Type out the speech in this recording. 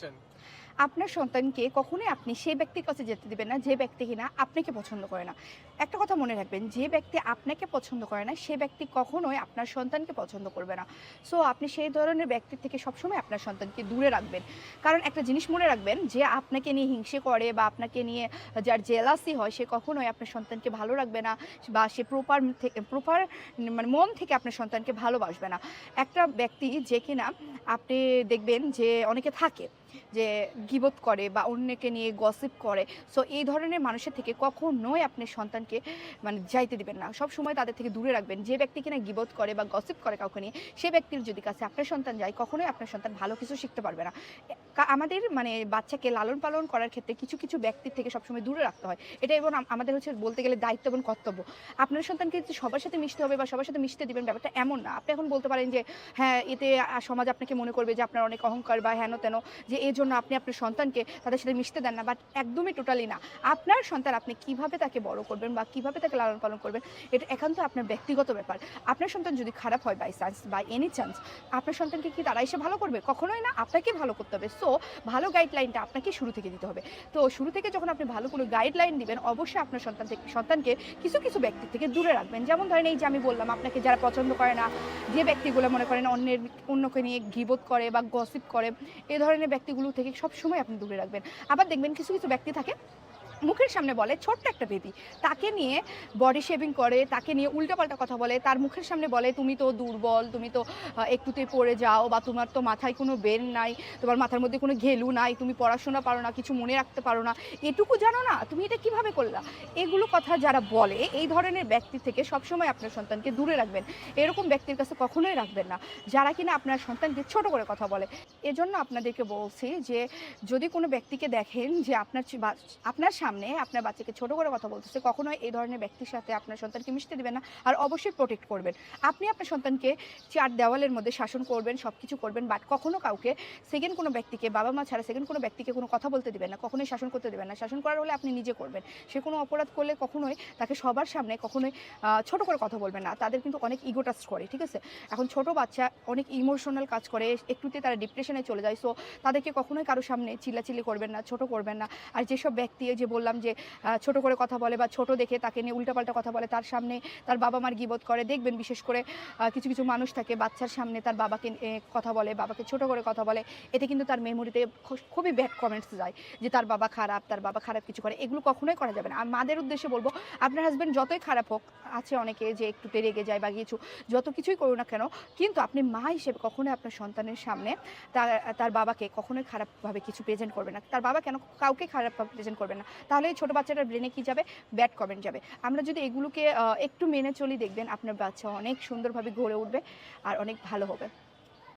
আচ্ছা। আপনার সন্তানকে কখনোই আপনি সেই ব্যক্তির কাছে যেতে দিবেন না যে ব্যক্তি কিনা আপনাকে পছন্দ করে না। একটা কথা মনে রাখবেন, যে ব্যক্তি আপনাকে পছন্দ করে না সে ব্যক্তি কখনোই আপনার সন্তানকে পছন্দ করবে না। সো আপনি সেই ধরনের ব্যক্তির থেকে সবসময় আপনার সন্তানকে দূরে রাখবেন। কারণ একটা জিনিস মনে রাখবেন, যে আপনাকে নিয়ে হিংসে করে বা আপনাকে নিয়ে যার জেলাসি হয় সে কখনোই আপনার সন্তানকে ভালো রাখবে না, বা সে প্রপার মানে মন থেকে আপনার সন্তানকে ভালোবাসবে না। একটা ব্যক্তি যে কিনা আপনি দেখবেন যে অনেকে থাকে যে গীবত করে বা অন্যকে নিয়ে গসিপ করে। সো এই ধরনের মানুষের থেকে কখনোই আপনি সন্তানকে মানে যাইতে দিবেন না। সবসময় তাদের থেকে দূরে রাখবেন। যে ব্যক্তি কিনা গীবত করে বা গসিপ করে কাউকে নিয়ে, সে ব্যক্তির যদি কাছে আপনার সন্তান যায়, কখনোই আপনার সন্তান ভালো কিছু শিখতে পারবে না। আমাদের মানে বাচ্চাকে লালন পালন করার ক্ষেত্রে কিছু কিছু ব্যক্তির থেকে সবসময় দূরে রাখতে হয়। এটা এবং আমাদের হচ্ছে বলতে গেলে দায়িত্ব এবং কর্তব্য। আপনার সন্তানকে যে সবার সাথে মিশতে হবে বা সবার সাথে মিশতে দিবেন, ব্যাপারটা এমন না। আপনি এখন বলতে পারেন যে হ্যাঁ, এতে সমাজ আপনাকে মনে করবে যে আপনার অনেক অহংকার বা হেন তেন, যে এজন্য আপনি আপনার সন্তানকে তাদের সাথে মিশতে দেন না। বাট একদমই টোটালি না। আপনার সন্তান আপনি কিভাবে তাকে বড় করবেন বা কিভাবে তাকে লালন পালন করবেন, এটা একান্ত আপনার ব্যক্তিগত ব্যাপার। আপনার সন্তান যদি খারাপ হয় by chance, by any chance, আপনার সন্তানকে কি তারা এসে ভালো করবে? কখনোই না। আপনাকেই ভালো করতে হবে। সো ভালো গাইডলাইনটা আপনাকে শুরু থেকে দিতে হবে। তো শুরু থেকে যখন আপনি ভালো কোনো গাইডলাইন দিবেন, অবশ্যই আপনার সন্তানকে কিছু কিছু ব্যক্তির থেকে দূরে রাখবেন। যেমন ধরেন এই যে আমি বললাম, আপনাকে যারা পছন্দ করে না, যে ব্যক্তিগুলো মনে করেন অন্যকে নিয়ে গীবত করে বা গসিপ করে, এ ধরনের ব্যক্তিগুলো থেকে সবসময় আপনি দূরে রাখবেন। আবার দেখবেন কিছু কিছু ব্যক্তি থাকে মুখের সামনে বলে, ছোট্ট একটা বেবি, তাকে নিয়ে বডি শেভিং করে, তাকে নিয়ে উল্টাপাল্টা কথা বলে, তার মুখের সামনে বলে তুমি তো দুর্বল, তুমি তো একটুতেই পড়ে যাও, বা তোমার তো মাথায় কোনো ব্রেন নাই, তোমার মাথার মধ্যে কোনো ঘেলু নাই, তুমি পড়াশোনা পারো না, কিছু মনে রাখতে পারো না, এটুকু জানো না, তুমি এটা কিভাবে করলা? এগুলো কথা যারা বলে, এই ধরনের ব্যক্তি থেকে সবসময় আপনার সন্তানকে দূরে রাখবেন। এরকম ব্যক্তির কাছে কখনোই রাখবেন না, যারা কিনা আপনার সন্তানকে ছোট করে কথা বলে। এজন্য আপনাদেরকে বলছি যে যদি কোনো ব্যক্তিকে দেখেন যে আপনার সামনে আপনার বাচ্চাকে ছোট করে কথা বলতেছে, কখনোই এই ধরনের ব্যক্তির সাথে আপনার সন্তানকে মিশতে দিবেন না। আর অবশ্যই প্রোটেক্ট করবেন। আপনি আপনার সন্তানকে চার দেওয়ালের মধ্যে শাসন করবেন, সব কিছু করবেন, বাট কখনো কাউকে সেকেন্ড কোনো ব্যক্তিকে, বাবা মা ছাড়া সেকেন্ড কোনো ব্যক্তিকে কোনো কথা বলতে দিবেন না, কখনোই শাসন করতে দিবেন না। শাসন করার হলে আপনি নিজে করবেন। সে কোনো অপরাধ করলে কখনোই তাকে সবার সামনে কখনোই ছোট করে কথা বলবেন না। তাদের কিন্তু অনেক ইগো টাচ করে, ঠিক আছে? এখন ছোট বাচ্চা অনেক ইমোশনাল কাজ করে, একটুতে তারা ডিপ্রেশনে চলে যায়। সো তাদেরকে কখনোই কারো সামনে চিল্লাচিল্লি করবেন না, ছোট করবেন না। আর যেসব ব্যক্তি যে বললাম যে ছোট করে কথা বলে বা ছোট দেখে তাকে নিয়ে উল্টাপাল্টা কথা বলে, তার সামনে তার বাবা মার গীবত করে, দেখবেন বিশেষ করে কিছু কিছু মানুষ থাকে বাচ্চার সামনে তার বাবাকে কথা বলে, বাবাকে ছোট করে কথা বলে। এতে কিন্তু তার মেমোরিতে খুবই ব্যাড কমেন্টস যায় যে তার বাবা খারাপ, তার বাবা খারাপ কিছু করে। এগুলো কখনোই করা যাবে না। আর মাদের উদ্দেশ্যে বলবো, আপনার হাজব্যান্ড যতই খারাপ হোক, আছে অনেকে যে একটু রেগে যায় বা কিছু, যত কিছুই করুন না কেন, কিন্তু আপনি মা হিসেবে কখনোই আপনার সন্তানের সামনে তার তার বাবাকে কখনোই খারাপভাবে কিছু প্রেজেন্ট করবে না। তার বাবা কেন কাউকে খারাপভাবে প্রেজেন্ট করবে না। তাহলে এই ছোটো বাচ্চাটার ব্রেনে কী যাবে? ব্যাড কমেন্ট যাবে। আমরা যদি এগুলোকে একটু মেনে চলি, দেখবেন আপনার বাচ্চা অনেক সুন্দরভাবে গড়ে উঠবে আর অনেক ভালো হবে।